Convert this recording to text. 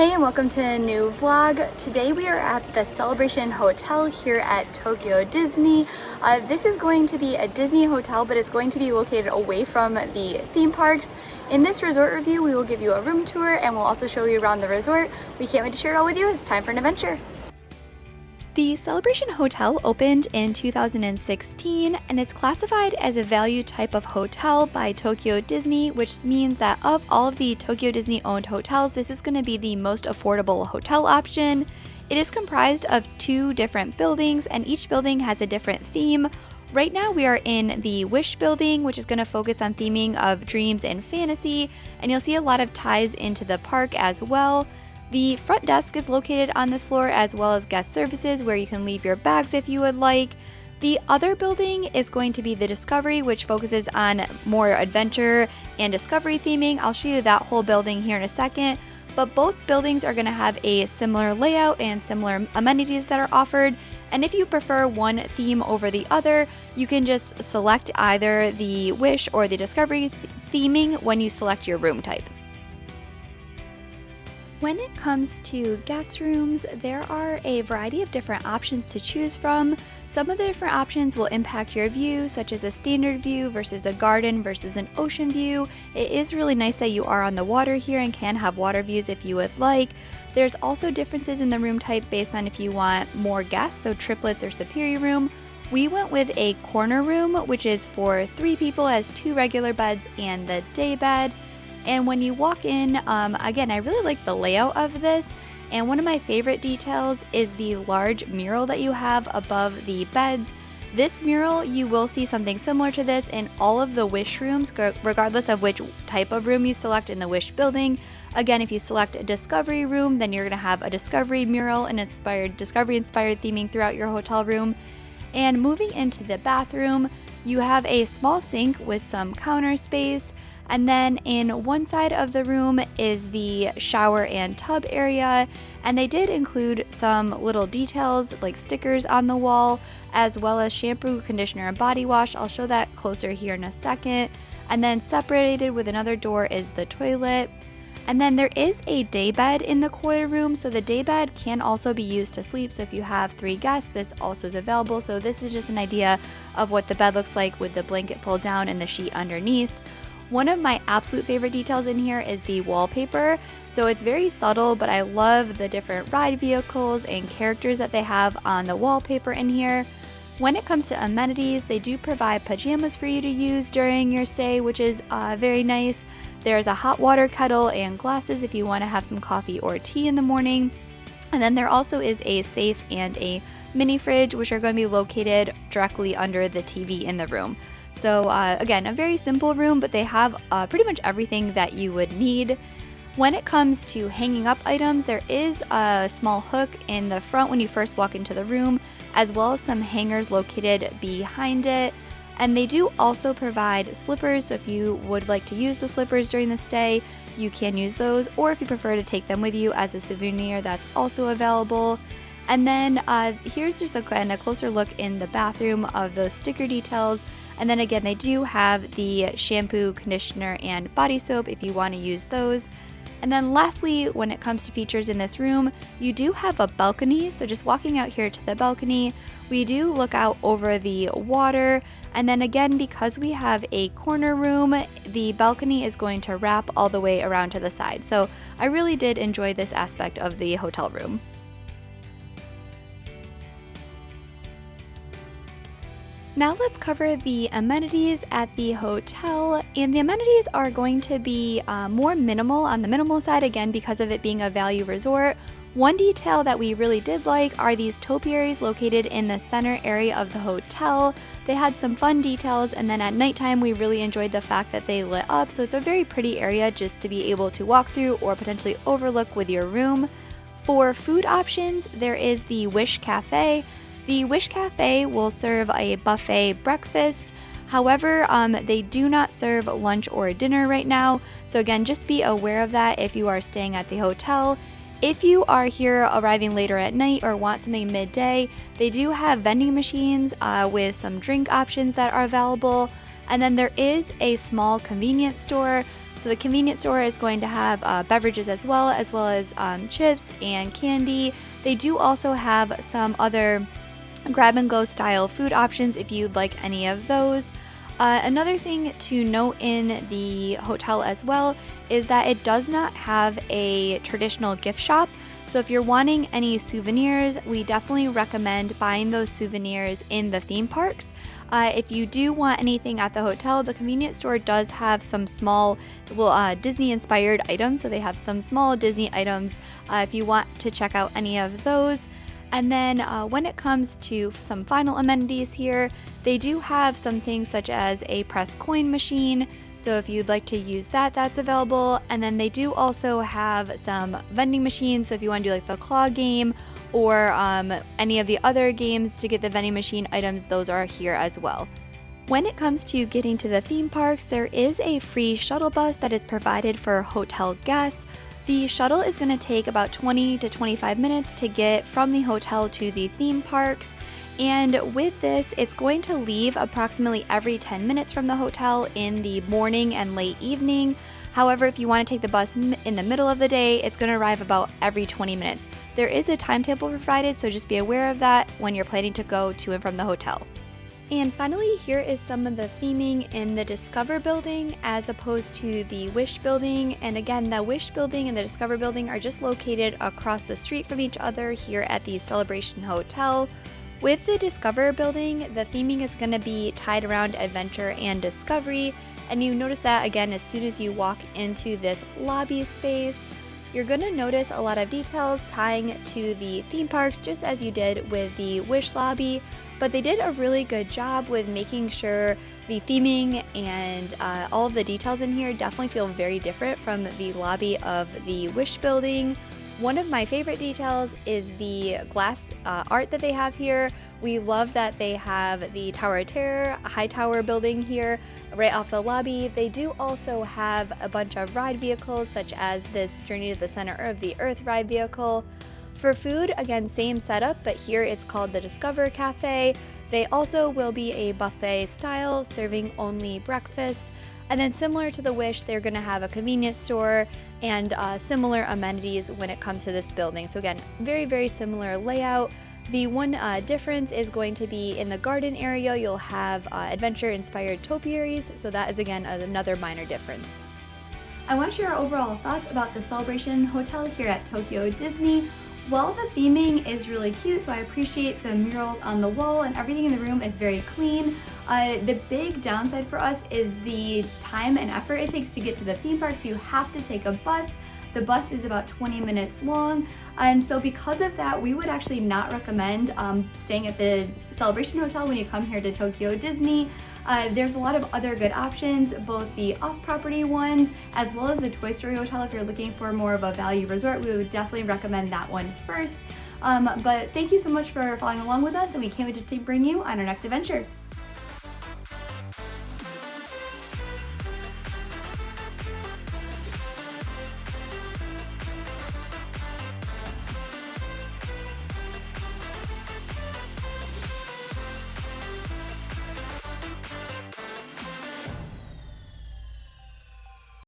Hey and welcome to a new vlog. Today we are at the Celebration Hotel here at Tokyo Disney. This is going to be a Disney hotel, but it's going to be located away from the theme parks. In this resort review, we will give you a room tour and we'll also show you around the resort. We can't wait to share it all with you. It's time for an adventure. The Celebration Hotel opened in 2016 and it's classified as a value type of hotel by Tokyo Disney, which means that of all of the Tokyo Disney owned hotels, this is going to be the most affordable hotel option. It is comprised of two different buildings and each building has a different theme. Right now we are in the Wish building, which is going to focus on theming of dreams and fantasy, and you'll see a lot of ties into the park as well. The front desk is located on this floor, as well as guest services where you can leave your bags if you would like. The other building is going to be the Discovery, which focuses on more adventure and discovery theming. I'll show you that whole building here in a second, but both buildings are going to have a similar layout and similar amenities that are offered. And if you prefer one theme over the other, you can just select either the Wish or the Discovery theming when you select your room type. When it comes to guest rooms, there are a variety of different options to choose from. Some of the different options will impact your view, such as a standard view versus a garden versus an ocean view. It is really nice that you are on the water here and can have water views if you would like. There's also differences in the room type based on if you want more guests, so triplets or superior room. We went with a corner room, which is for 3 people, as 2 regular beds and the day bed. And when you walk in, again, I really like the layout of this, and one of my favorite details is the large mural that you have above the beds. This mural, you will see something similar to this in all of the Wish rooms, regardless of which type of room you select in the Wish building. Again, if you select a Discovery room, then you're going to have a Discovery mural and Discovery-inspired theming throughout your hotel room. And moving into the bathroom, you have a small sink with some counter space. And then in one side of the room is the shower and tub area, and they did include some little details like stickers on the wall, as well as shampoo, conditioner, and body wash. I'll show that closer here in a second. And then separated with another door is the toilet. And then there is a day bed in the corner room, so the day bed can also be used to sleep. So if you have 3 guests, this also is available. So this is just an idea of what the bed looks like with the blanket pulled down and the sheet underneath. One of my absolute favorite details in here is the wallpaper. So it's very subtle, but I love the different ride vehicles and characters that they have on the wallpaper in here. When it comes to amenities, they do provide pajamas for you to use during your stay, which is very nice. There's a hot water kettle and glasses if you want to have some coffee or tea in the morning. And then there also is a safe and a mini fridge, which are going to be located directly under the TV in the room. So again, a very simple room, but they have pretty much everything that you would need. When it comes to hanging up items, there is a small hook in the front when you first walk into the room, as well as some hangers located behind it. And they do also provide slippers, so if you would like to use the slippers during the stay, you can use those, or if you prefer to take them with you as a souvenir, that's also available. And then here's just a closer look in the bathroom of those sticker details. And then again, they do have the shampoo, conditioner, and body soap if you want to use those. And then lastly, when it comes to features in this room, you do have a balcony. So just walking out here to the balcony, we do look out over the water. And then again, because we have a corner room, the balcony is going to wrap all the way around to the side. So I really did enjoy this aspect of the hotel room. Now let's cover the amenities at the hotel, and the amenities are going to be more minimal on the minimal side, again because of it being a value resort. One detail that we really did like are these topiaries located in the center area of the hotel. They had some fun details, and then at nighttime we really enjoyed the fact that they lit up, so it's a very pretty area just to be able to walk through or potentially overlook with your room. For food options, there is the Wish Cafe. The Wish Cafe will serve a buffet breakfast. However, they do not serve lunch or dinner right now. So again, just be aware of that if you are staying at the hotel. If you are here arriving later at night or want something midday, they do have vending machines with some drink options that are available. And then there is a small convenience store. So the convenience store is going to have beverages as well as chips and candy. They do also have some other grab and go style food options if you'd like any of those. Another thing to note in the hotel as well is that it does not have a traditional gift shop. So if you're wanting any souvenirs, we definitely recommend buying those souvenirs in the theme parks. If you do want anything at the hotel, the convenience store does have some small, Disney-inspired items. So they have some small Disney items if you want to check out any of those. And then when it comes to some final amenities here, they do have some things such as a press coin machine. So if you'd like to use that, that's available. And then they do also have some vending machines. So if you want to do like the claw game or any of the other games to get the vending machine items, those are here as well. When it comes to getting to the theme parks, there is a free shuttle bus that is provided for hotel guests. The shuttle is going to take about 20 to 25 minutes to get from the hotel to the theme parks. And with this, it's going to leave approximately every 10 minutes from the hotel in the morning and late evening. However, if you want to take the bus in the middle of the day, it's going to arrive about every 20 minutes. There is a timetable provided, so just be aware of that when you're planning to go to and from the hotel. And finally, here is some of the theming in the Discover Building as opposed to the Wish Building. And again, the Wish Building and the Discover Building are just located across the street from each other here at the Celebration Hotel. With the Discover Building, the theming is going to be tied around adventure and discovery. And you notice that again as soon as you walk into this lobby space. You're going to notice a lot of details tying to the theme parks just as you did with the Wish lobby, but they did a really good job with making sure the theming and all of the details in here definitely feel very different from the lobby of the Wish building. One of my favorite details is the glass art that they have here. We love that they have the Tower of Terror, a high tower building here right off the lobby. They do also have a bunch of ride vehicles such as this Journey to the Center of the Earth ride vehicle. For food, again, same setup, but here it's called the Discover Cafe. They also will be a buffet style, serving only breakfast. And then similar to the Wish, they're going to have a convenience store and similar amenities when it comes to this building. So again, very, very similar layout. The one difference is going to be in the garden area, you'll have adventure-inspired topiaries. So that is, again, another minor difference. I want to share our overall thoughts about the Celebration Hotel here at Tokyo Disney. Well, the theming is really cute, so I appreciate the murals on the wall and everything in the room is very clean. The big downside for us is the time and effort it takes to get to the theme parks. You have to take a bus. The bus is about 20 minutes long, and so because of that, we would actually not recommend staying at the Celebration Hotel when you come here to Tokyo Disney. There's a lot of other good options, both the off-property ones as well as the Toy Story Hotel. If you're looking for more of a value resort, we would definitely recommend that one first. But thank you so much for following along with us, and we can't wait to bring you on our next adventure.